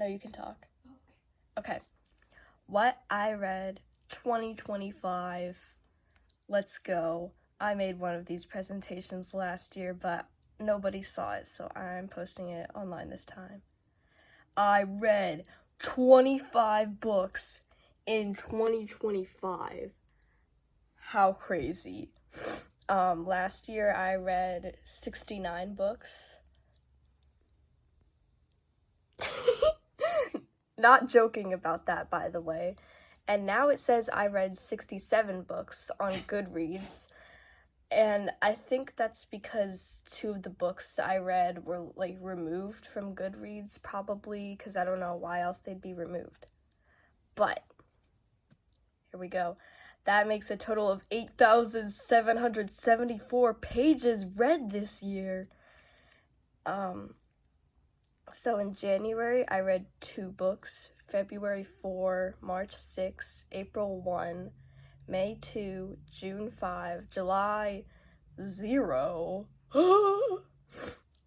No, you can talk. Okay. What I read 2025. Let's go. I made one of these presentations last year, but nobody saw it, so I'm posting it online this time. I read 25 books in 2025. How crazy. Last year I read 69 books. Not joking about that, by the way. And now it says I read 67 books on Goodreads. And I think that's because 2 of the books I read were, like, removed from Goodreads, probably, because I don't know why else they'd be removed. But, here we go. That makes a total of 8,774 pages read this year. So in January, I read 2 books, February 4, March 6, April 1, May 2, June 5, July 0,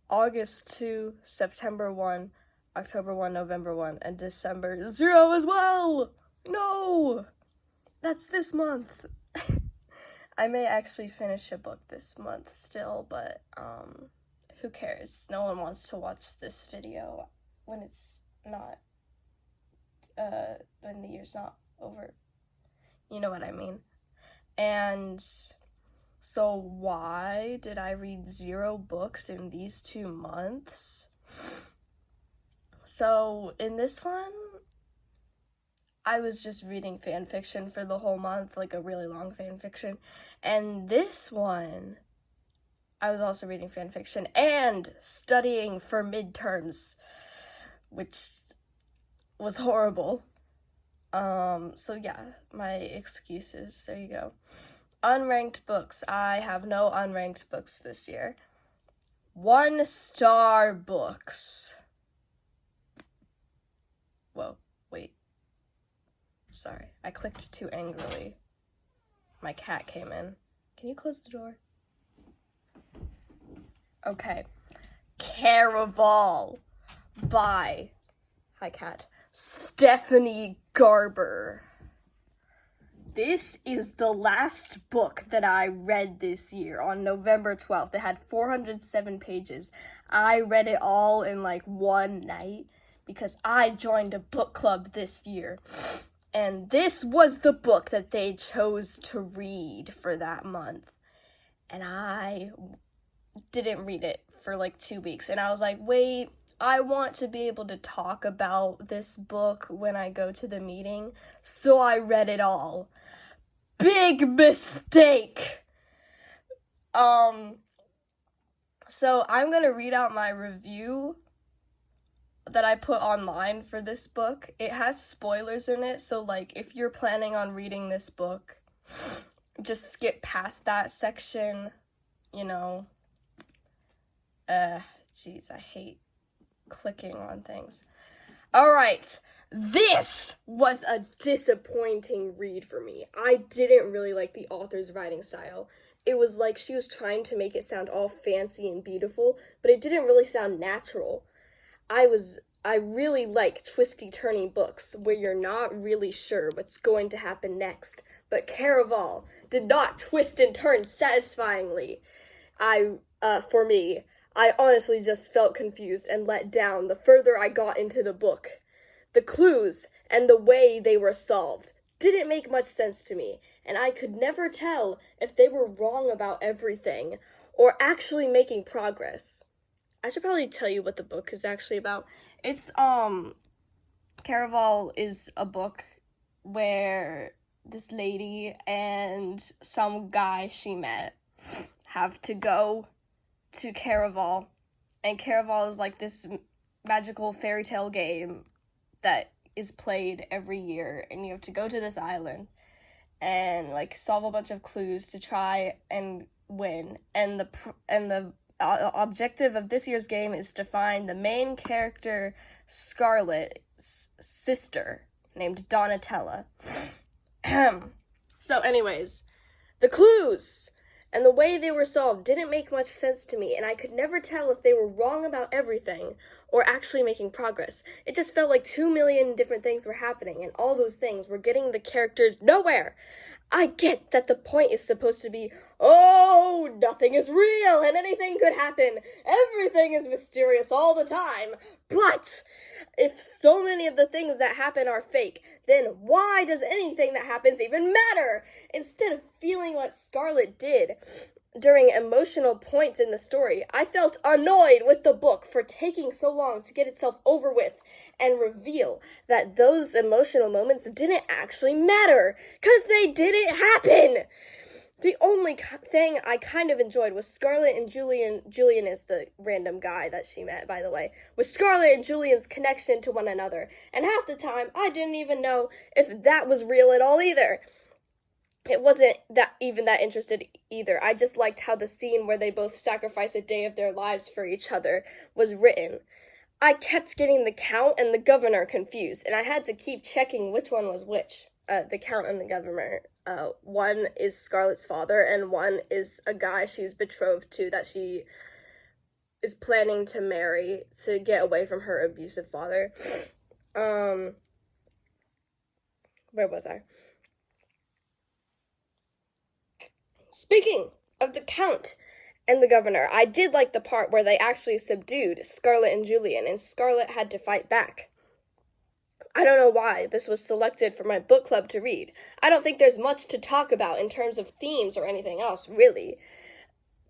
August 2, September 1, October 1, November 1, and December 0 as well! No! That's this month. I may actually finish a book this month still, but, who cares? No one wants to watch this video when it's not, when the year's not over. You know what I mean? And so why did I read 0 books in these 2 months? So in this one, I was just reading fan fiction for the whole month, like a really long fan fiction. And this one, I was also reading fan fiction and studying for midterms, which was horrible. So yeah, my excuses, there you go. Unranked books. I have no unranked books this year. 1-star books. Whoa, wait. Sorry, I clicked too angrily. My cat came in. Can you close the door? Okay. Caraval by, hi cat, Stephanie Garber. This is the last book that I read this year on November 12th. It had 407 pages. I read it all in like one night because I joined a book club this year. And this was the book that they chose to read for that month. And I didn't read it for like 2 weeks. And I was like, wait, I want to be able to talk about this book when I go to the meeting. So I read it all. Big mistake! So I'm gonna read out my review that I put online for this book. It has spoilers in it, so like if you're planning on reading this book, just skip past that section, you know. Jeez, I hate clicking on things. Alright, this was a disappointing read for me. I didn't really like the author's writing style. It was like she was trying to make it sound all fancy and beautiful, but it didn't really sound natural. I really like twisty-turny books where you're not really sure what's going to happen next, but Caraval did not twist and turn satisfyingly. For me, I honestly just felt confused and let down the further I got into the book. The clues and the way they were solved didn't make much sense to me, and I could never tell if they were wrong about everything or actually making progress. I should probably tell you what the book is actually about. It's, Caraval is a book where this lady and some guy she met have to go to Caraval, and Caraval is like this magical fairy tale game that is played every year, and you have to go to this island and like solve a bunch of clues to try and win, and the objective of this year's game is to find the main character Scarlet's sister named Donatella. So anyways, the clues and the way they were solved didn't make much sense to me, and I could never tell if they were wrong about everything or actually making progress. It just felt like 2 million different things were happening, and all those things were getting the characters nowhere. I get that the point is supposed to be, oh, nothing is real and anything could happen. Everything is mysterious all the time. But if so many of the things that happen are fake, then why does anything that happens even matter? Instead of feeling what Scarlet did during emotional points in the story, I felt annoyed with the book for taking so long to get itself over with and reveal that those emotional moments didn't actually matter, because they didn't happen. The only thing I kind of enjoyed was Scarlet and Julian is the random guy that she met, by the way, was Scarlet and Julian's connection to one another, and half the time I didn't even know if that was real at all either. It wasn't that interested either. I just liked how the scene where they both sacrifice a day of their lives for each other was written. I kept getting the Count and the Governor confused, and I had to keep checking which one was which. The Count and the Governor. One is Scarlet's father, and one is a guy she's betrothed to that she is planning to marry to get away from her abusive father. Where was I? Speaking of the Count and the Governor, I did like the part where they actually subdued Scarlet and Julian, and Scarlet had to fight back. I don't know why this was selected for my book club to read. I don't think there's much to talk about in terms of themes or anything else, really.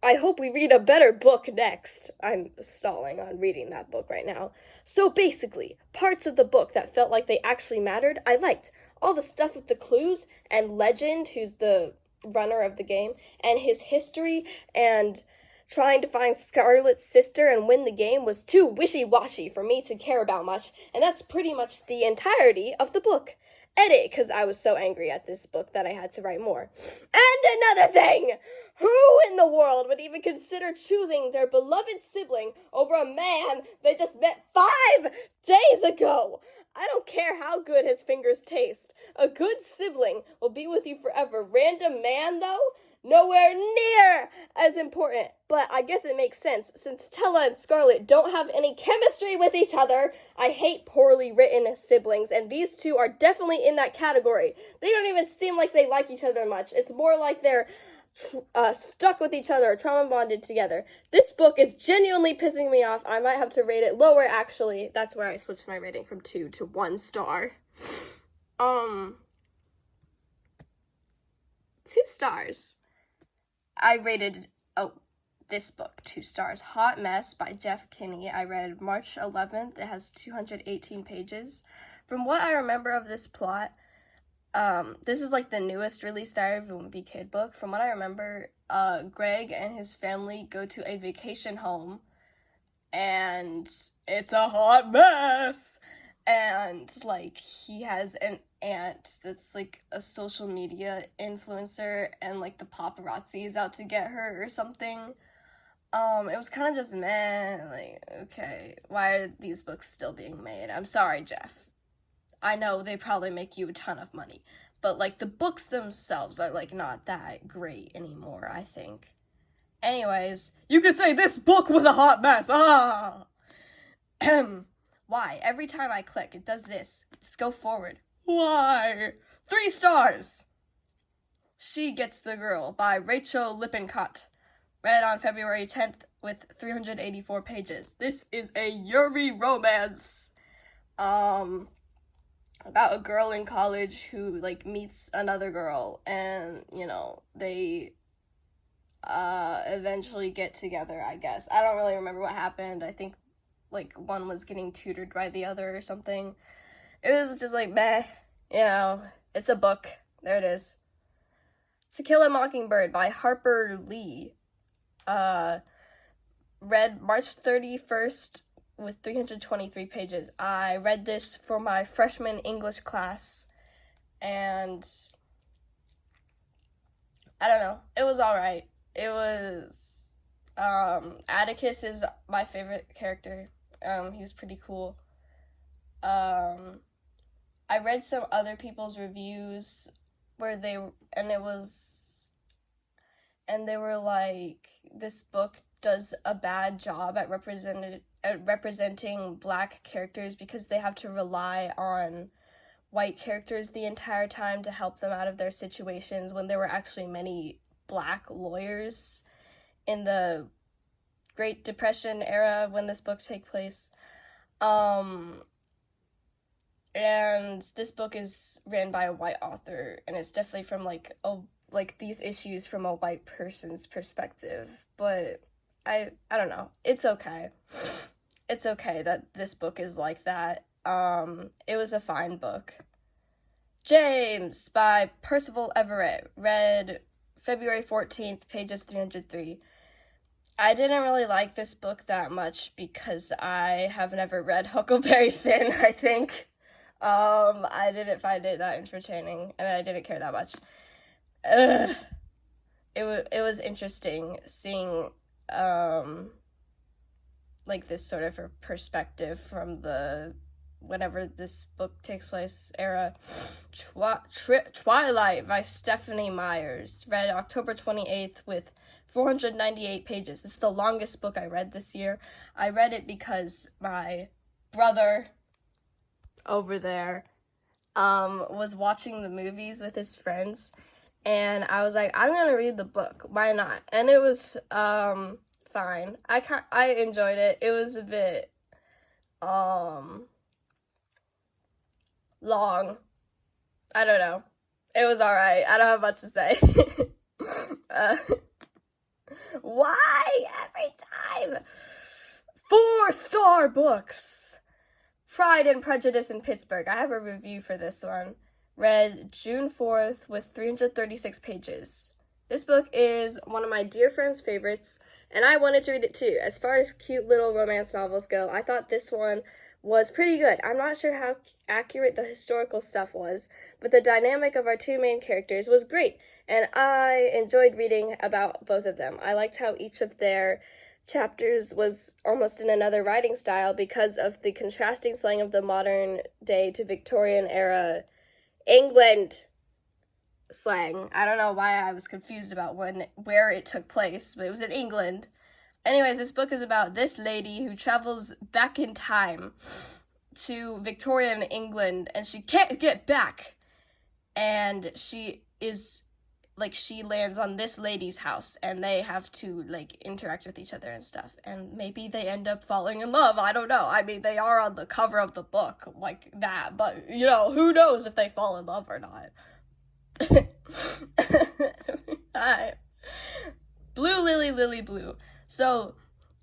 I hope we read a better book next. I'm stalling on reading that book right now. So basically, parts of the book that felt like they actually mattered, I liked. All the stuff with the clues and Legend, who's the runner of the game, and his history and trying to find Scarlet's sister and win the game was too wishy-washy for me to care about much, and that's pretty much the entirety of the book. Edit, because I was so angry at this book that I had to write more. And another thing! Who in the world would even consider choosing their beloved sibling over a man they just met 5 days ago? I don't care how good his fingers taste. A good sibling will be with you forever. Random man, though? Nowhere near as important. But I guess it makes sense, since Tella and Scarlet don't have any chemistry with each other. I hate poorly written siblings, and these two are definitely in that category. They don't even seem like they like each other much. It's more like they're stuck with each other, trauma bonded together. This book is genuinely pissing me off. I might have to rate it lower, actually. That's where I switched my rating from 2 to 1 star. 2 stars. I rated, this book 2 stars. Hot Mess by Jeff Kinney. I read March 11th. It has 218 pages. From what I remember of this plot, this is like the newest released Diary of a Wimpy Kid book. From what I remember, Greg and his family go to a vacation home, and it's a hot mess. And, like, he has an aunt that's, like, a social media influencer, and, like, the paparazzi is out to get her or something. It was kind of just meh, like, okay, why are these books still being made? I'm sorry, Jeff. I know they probably make you a ton of money, but, like, the books themselves are, like, not that great anymore, I think. Anyways, you could say this book was a hot mess, Why? Every time I click, it does this. Just go forward. Why? 3 stars! She Gets the Girl by Rachel Lippincott. Read on February 10th with 384 pages. This is a Yuri romance. About a girl in college who, like, meets another girl, and, you know, they, eventually get together, I guess. I don't really remember what happened. I think, like, one was getting tutored by the other or something. It was just, like, meh, you know, it's a book. There it is. To Kill a Mockingbird by Harper Lee. Read March 31st with 323 pages. I read this for my freshman English class, and I don't know, it was alright. It was, Atticus is my favorite character. He's pretty cool. I read some other people's reviews and it was and they were like, this book does a bad job at representing Black characters because they have to rely on white characters the entire time to help them out of their situations, when there were actually many Black lawyers in the Great Depression era when this book takes place. And this book is written by a white author, and it's definitely from like these issues from a white person's perspective. But I don't know. It's okay. It's okay that this book is like that. It was a fine book. James by Percival Everett, read February 14th, pages 303. I didn't really like this book that much because I have never read Huckleberry Finn, I think. I didn't find it that entertaining, and I didn't care that much. It was interesting seeing, like, this sort of a perspective from the whenever this book takes place era. Twilight by Stephanie Myers, read October 28th with 498 pages. This is the longest book I read this year. I read it because my brother over there was watching the movies with his friends, and I was like, I'm gonna read the book, why not? And it was fine. I enjoyed it. It was a bit long. I don't know. It was alright. I don't have much to say. Why every time? 4-star books. Pride and Prejudice in Pittsburgh. I have a review for this one. Read June 4th with 336 pages. This book is one of my dear friend's favorites, and I wanted to read it too. As far as cute little romance novels go, I thought this one was pretty good. I'm not sure how accurate the historical stuff was, but the dynamic of our two main characters was great, and I enjoyed reading about both of them. I liked how each of their chapters was almost in another writing style because of the contrasting slang of the modern day to Victorian era England slang. I don't know why I was confused about where it took place, but it was in England. Anyways, this book is about this lady who travels back in time to Victorian England, and she can't get back. And she lands on this lady's house, and they have to, interact with each other and stuff. And maybe they end up falling in love. I don't know. I mean, they are on the cover of the book, like that. But, who knows if they fall in love or not. Hi. Blue Lily, Lily Blue. So,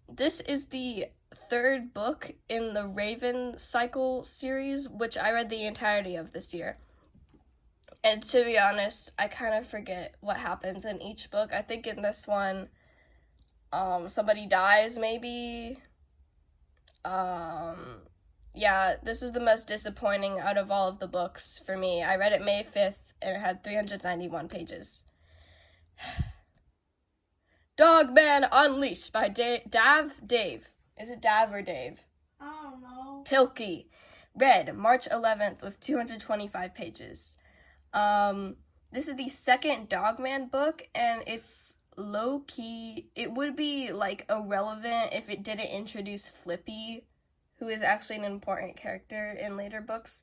this is the third book in the Raven Cycle series, which I read the entirety of this year. And to be honest, I kind of forget what happens in each book. I think in this one, somebody dies, maybe. Yeah, this is the most disappointing out of all of the books for me. I read it May 5th, and it had 391 pages. Dogman Unleashed by Dave. Is it Dav or Dave? I don't know. Pilkey. Read March 11th with 225 pages. This is the second Dogman book, and it's low-key. It would be, irrelevant if it didn't introduce Flippy, who is actually an important character in later books.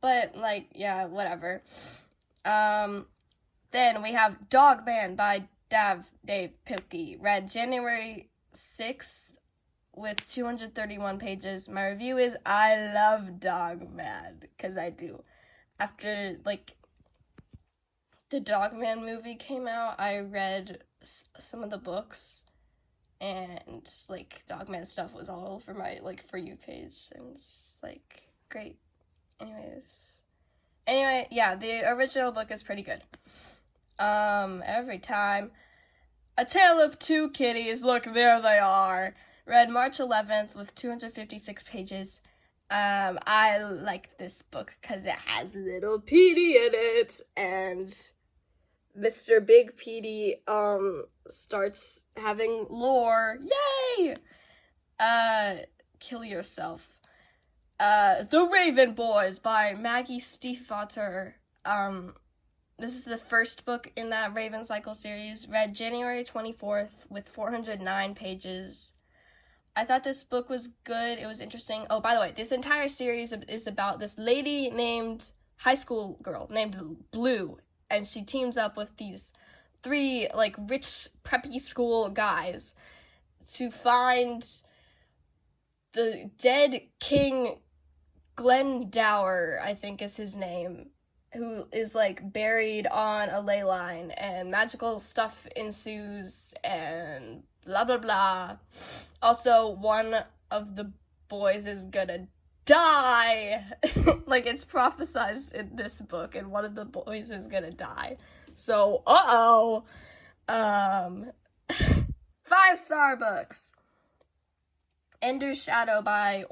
But, yeah, whatever. Then we have Dogman by Dave Pilkey, read January 6th with 231 pages. My review is, I love Dogman, because I do. After, the Dogman movie came out, I read some of the books, and, Dogman stuff was all over my, For You page, and it's just, great. Anyway, yeah, the original book is pretty good. Every time. A Tale of Two Kitties, look, there they are. Read March 11th with 256 pages. I like this book because it has little Petey in it, and Mr. Big Petey, starts having lore. Yay! Kill Yourself. The Raven Boys by Maggie Stiefvater. This is the first book in that Raven Cycle series. Read January 24th with 409 pages. I thought this book was good. It was interesting. Oh, by the way, this entire series is about this lady named, high school girl named Blue, and she teams up with these 3, like, rich, preppy school guys to find the dead King Glendower, I think is his name, who is, like, buried on a ley line, and magical stuff ensues, and blah, blah, blah. Also, one of the boys is gonna die. Like, it's prophesized in this book, and one of the boys is gonna die. So, 5-star books. Ender's Shadow by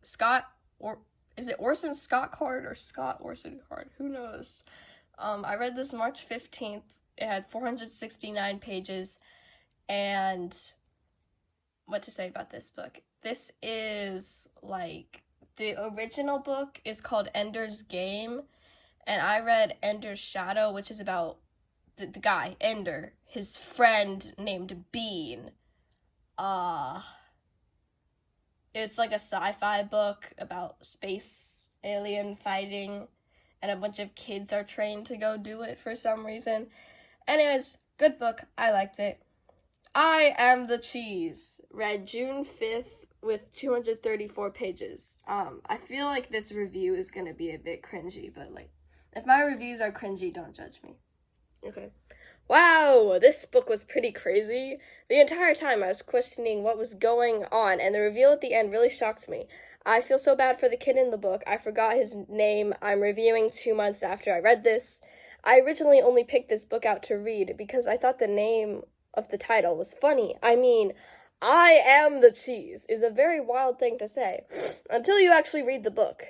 Scott, or is it Orson Scott Card or Scott Orson Card? Who knows? I read this March 15th. It had 469 pages, and what to say about this book? This is, like, the original book is called Ender's Game, and I read Ender's Shadow, which is about the guy, Ender, his friend named Bean. It's like a sci-fi book about space alien fighting, and a bunch of kids are trained to go do it for some reason. Anyways, good book. I liked it. I Am the Cheese. Read June 5th with 234 pages. I feel like this review is gonna be a bit cringy, but, like, if my reviews are cringy, don't judge me. Okay. Wow, this book was pretty crazy. The entire time I was questioning what was going on, and the reveal at the end really shocked me. I feel so bad for the kid in the book. I forgot his name. I'm reviewing 2 months after I read this. I originally only picked this book out to read because I thought the name of the title was funny. I mean, I Am the Cheese is a very wild thing to say until you actually read the book.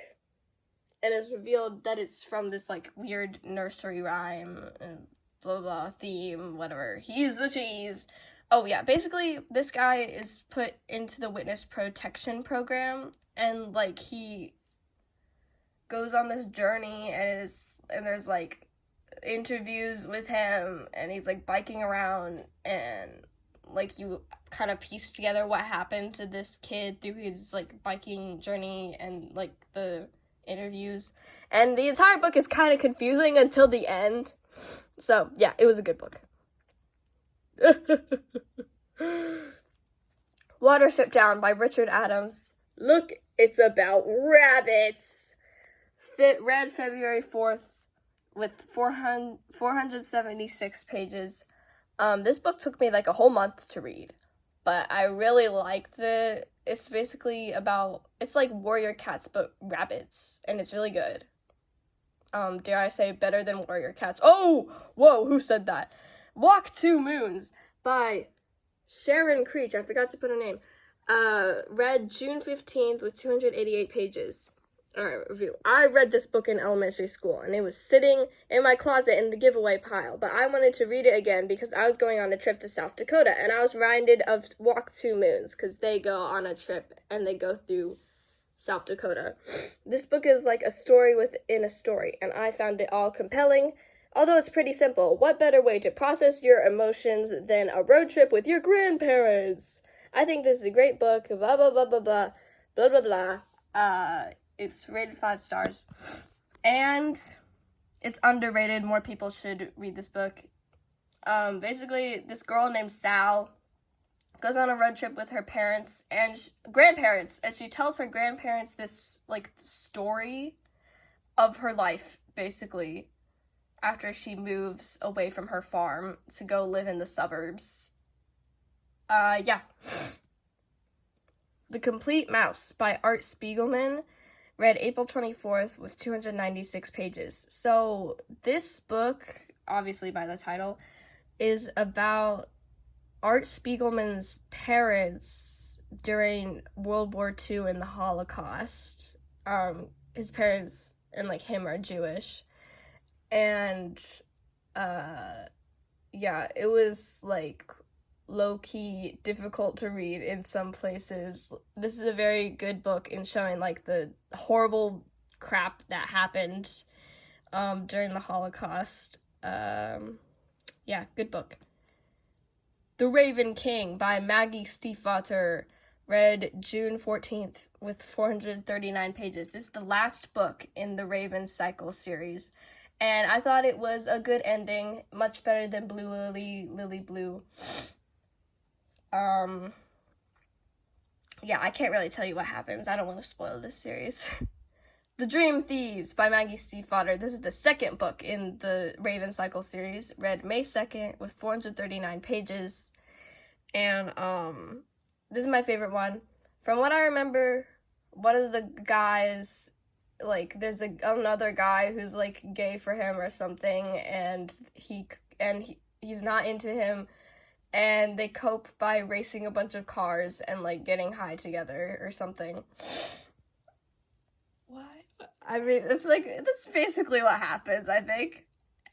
And it's revealed that it's from this, like, weird nursery rhyme and blah, blah, theme, whatever. He's the cheese. Oh, yeah, basically, this guy is put into the witness protection program, and, like, he goes on this journey, and there's, like, interviews with him, and he's, like, biking around, and, like, you kind of piece together what happened to this kid through his, like, biking journey and, like, the interviews. And the entire book is kind of confusing until the end. So, yeah, it was a good book. Watership Down by Richard Adams. Look, it's about rabbits. Read February 4th with 476 pages. This book took me like a whole month to read, but I really liked it. It's basically about, it's like Warrior Cats, but rabbits, and it's really good. Dare I say better than Warrior Cats. Oh, whoa, who said that? Walk Two Moons by Sharon Creech. I forgot to put her name. Read June 15th with 288 pages. Alright, review. I read this book in elementary school, and it was sitting in my closet in the giveaway pile, but I wanted to read it again because I was going on a trip to South Dakota, and I was reminded of Walk Two Moons, because they go on a trip, and they go through South Dakota. This book is like a story within a story, and I found it all compelling, although it's pretty simple. What better way to process your emotions than a road trip with your grandparents? I think this is a great book, blah, blah, blah, blah, blah, blah, blah, blah. It's rated 5 stars, and it's underrated. More people should read this book. Basically, this girl named Sal goes on a road trip with her parents and grandparents, and she tells her grandparents this, like, story of her life, basically, after she moves away from her farm to go live in the suburbs. Yeah. The Complete Mouse by Art Spiegelman. Read April 24th with 296 pages. So this book, obviously by the title, is about Art Spiegelman's parents during World War II and the Holocaust. His parents and, like, him are Jewish. And, yeah, it was, like, low-key difficult to read in some places. This is a very good book in showing, like, the horrible crap that happened during the Holocaust. Yeah, good book. The Raven King by Maggie Stiefvater, read June 14th with 439 pages. This is the last book in the Raven Cycle series, and I thought it was a good ending, much better than Blue Lily, Lily Blue. Yeah, I can't really tell you what happens. I don't want to spoil this series. The Dream Thieves by Maggie Stiefvater. This is the second book in the Raven Cycle series, read May 2nd with 439 pages. And this is my favorite one. From what I remember, one of the guys, like, there's another guy who's like gay for him or something, and he's not into him, and they cope by racing a bunch of cars and like getting high together or something. What? I mean, it's like, that's basically what happens, I think.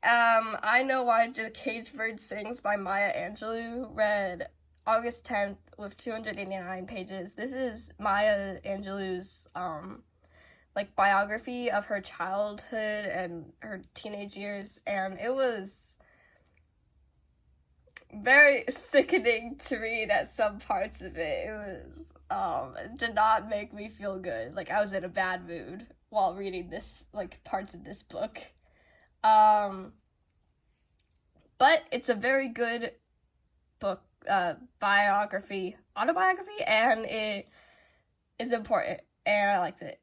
I Know Why the Caged Bird Sings by Maya Angelou, read August 10th with 289 pages. This is Maya Angelou's, like, biography of her childhood and her teenage years, and it was very sickening to read at some parts of it. It was, it did not make me feel good. Like, I was in a bad mood while reading this, like, parts of this book. But it's a very good book, autobiography, and it is important, and I liked it.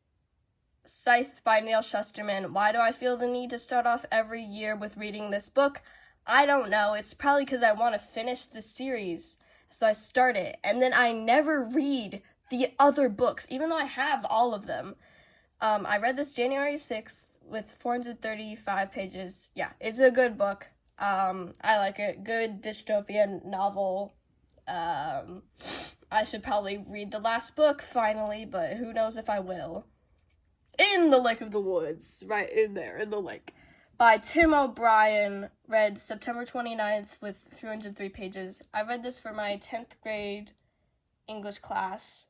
Scythe by Neil Shusterman. Why do I feel the need to start off every year with reading this book? I don't know. It's probably because I want to finish the series, so I start it, and then I never read the other books, even though I have all of them. I read this January 6th with 435 pages. Yeah, it's a good book. I like it. Good dystopian novel. I should probably read the last book finally, but who knows if I will. In the Lake of the Woods, right in there, in the lake, by Tim O'Brien, read September 29th with 303 pages. I read this for my 10th grade English class,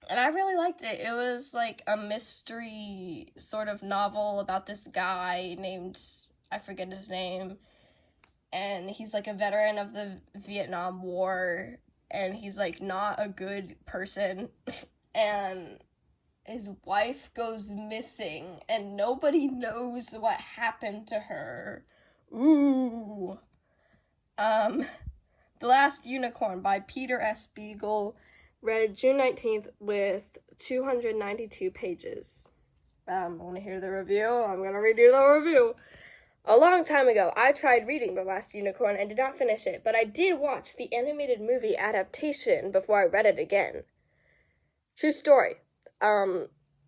and I really liked it. It was like a mystery sort of novel about this guy named, I forget his name, and he's like a veteran of the Vietnam War, and he's like not a good person, and his wife goes missing, and nobody knows what happened to her. Ooh. The Last Unicorn by Peter S. Beagle, read June 19th with 292 pages. Want to hear the review? I'm going to read you the review. A long time ago, I tried reading The Last Unicorn and did not finish it, but I did watch the animated movie adaptation before I read it again. True story.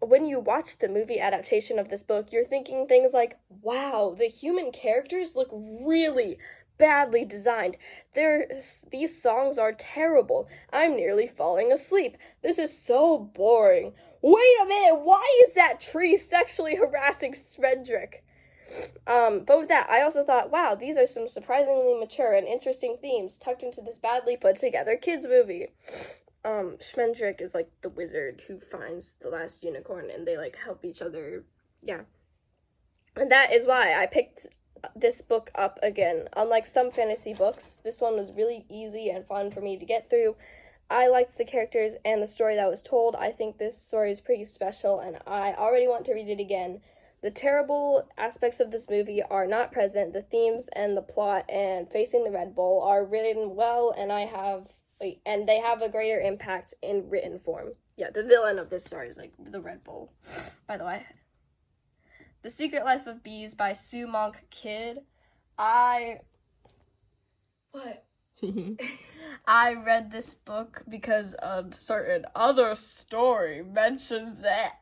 When you watch the movie adaptation of this book, you're thinking things like, wow, the human characters look really badly designed. These songs are terrible. I'm nearly falling asleep. This is so boring. Wait a minute, why is that tree sexually harassing Svendrick? But with that, I also thought, wow, these are some surprisingly mature and interesting themes tucked into this badly put together kids movie. Schmendrick is like the wizard who finds the last unicorn, and they like help each other. Yeah. And that is why I picked this book up again. Unlike some fantasy books, this one was really easy and fun for me to get through. I liked the characters and the story that was told. I think this story is pretty special, and I already want to read it again. The terrible aspects of this movie are not present. The themes and the plot and facing the Red Bull are written well, and they have a greater impact in written form. Yeah, the villain of this story is like the Red Bull, by the way. The Secret Life of Bees by Sue Monk Kidd. What? I read this book because a certain other story mentions it.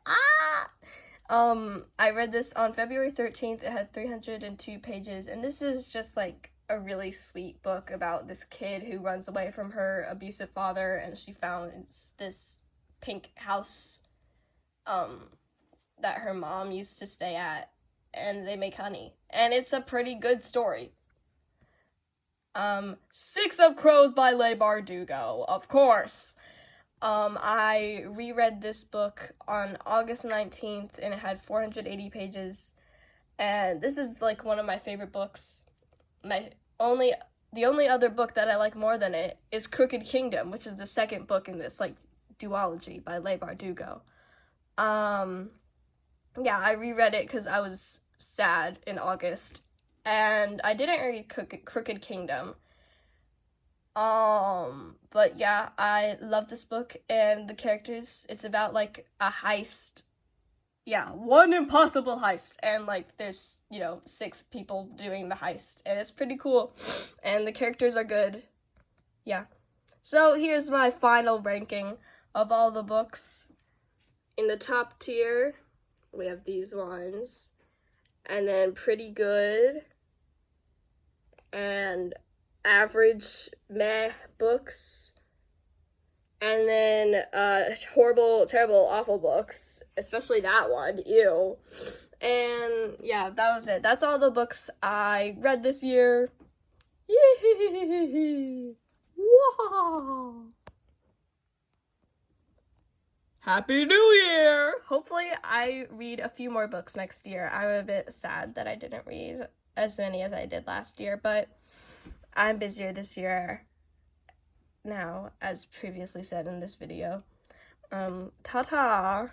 I read this on February 13th. It had 302 pages, and this is just like a really sweet book about this kid who runs away from her abusive father, and she founds this pink house that her mom used to stay at, and they make honey. And it's a pretty good story. Six of Crows by Leigh Bardugo, of course. I reread this book on August 19th, and it had 480 pages. And this is like one of my favorite books. The only other book that I like more than it is Crooked Kingdom, which is the second book in this like duology by Leigh Bardugo. Yeah, I reread it because I was sad in August, and I didn't read Crooked Kingdom. But yeah, I love this book and the characters. It's about like a heist. Yeah, one impossible heist, and like there's 6 people doing the heist, and it's pretty cool, and the characters are good. Yeah. So here's my final ranking of all the books. In the top tier, we have these ones, and then pretty good, and average meh books, and then horrible, terrible, awful books, especially that one, ew. And yeah, that was it. That's all the books I read this year. Yee! Wow! Happy New Year! Hopefully I read a few more books next year. I'm a bit sad that I didn't read as many as I did last year, but I'm busier this year now, as previously said in this video. Ta-ta!